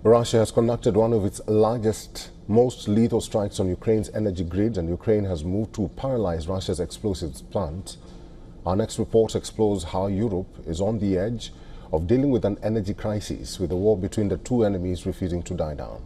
Russia has conducted one of its largest, most lethal strikes on Ukraine's energy grid, and Ukraine has moved to paralyze Russia's explosives plant. Our next report explores how Europe is on the edge of dealing with an energy crisis, with the war between the two enemies refusing to die down.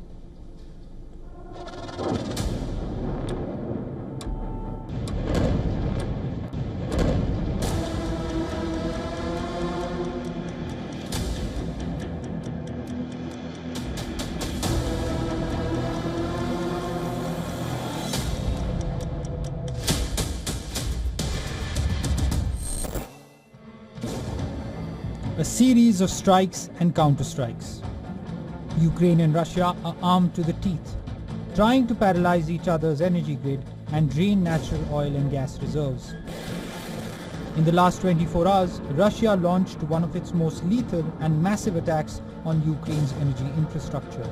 A series of strikes and counterstrikes. Ukraine and Russia are armed to the teeth, trying to paralyze each other's energy grid and drain natural oil and gas reserves. In the last 24 hours, Russia launched one of its most lethal and massive attacks on Ukraine's energy infrastructure.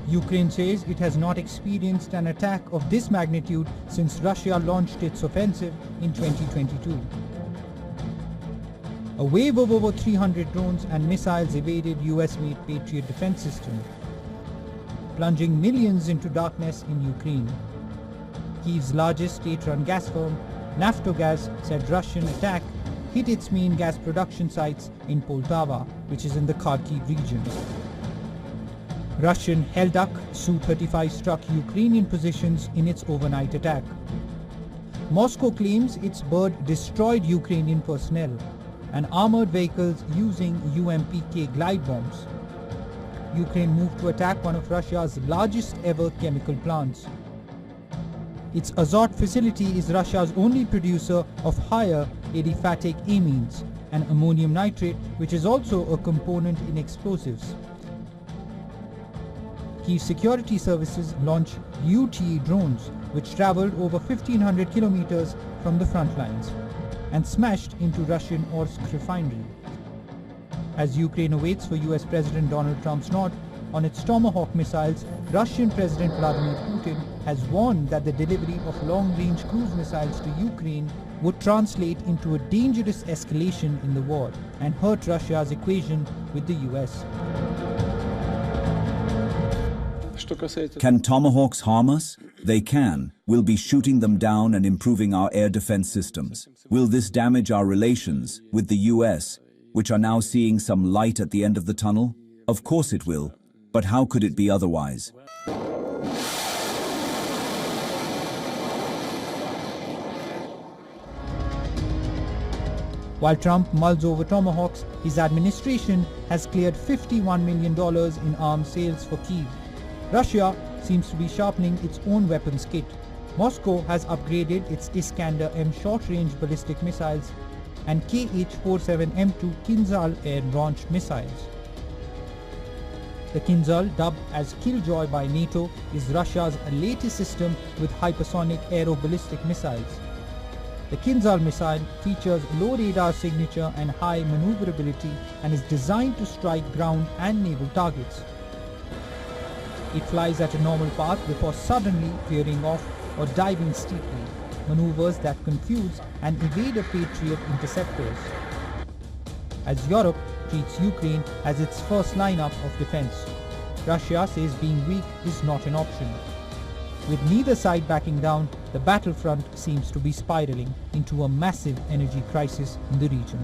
Ukraine says it has not experienced an attack of this magnitude since Russia launched its offensive in 2022. A wave of over 300 drones and missiles evaded US-made Patriot defense system, plunging millions into darkness in Ukraine. Kyiv's largest state-run gas firm, Naftogaz, said Russian attack hit its main gas production sites in Poltava, which is in the Kharkiv region. Russian Heldak Su-35 struck Ukrainian positions in its overnight attack. Moscow claims its bird destroyed Ukrainian personnel and armored vehicles using UMPK glide bombs. Ukraine moved to attack one of Russia's largest ever chemical plants. Its Azot facility is Russia's only producer of higher aliphatic amines, an ammonium nitrate which is also a component in explosives. Kyiv security services launched UTE drones which traveled over 1,500 kilometers from the front lines and smashed into Russian Orsk refinery. As Ukraine awaits for US President Donald Trump's nod on its Tomahawk missiles, Russian President Vladimir Putin has warned that the delivery of long-range cruise missiles to Ukraine would translate into a dangerous escalation in the war and hurt Russia's equation with the US. Can Tomahawks harm us? They can. We'll be shooting them down and improving our air defense systems. Will this damage our relations with the US, which are now seeing some light at the end of the tunnel? Of course it will. But how could it be otherwise? While Trump mulls over Tomahawks, his administration has cleared $51 million in arms sales for Kyiv. Russia seems to be sharpening its own weapons kit. Moscow has upgraded its Iskander-M short-range ballistic missiles and Kh-47M2 Kinzhal air-launched missiles. The Kinzhal, dubbed as Killjoy by NATO, is Russia's latest system with hypersonic aeroballistic missiles. The Kinzhal missile features low radar signature and high maneuverability and is designed to strike ground and naval targets. It flies at a normal path before suddenly veering off or diving steeply, maneuvers that confuse and evade a Patriot interceptors. As Europe treats Ukraine as its first lineup of defense, Russia says being weak is not an option. With neither side backing down, the battlefront seems to be spiraling into a massive energy crisis in the region.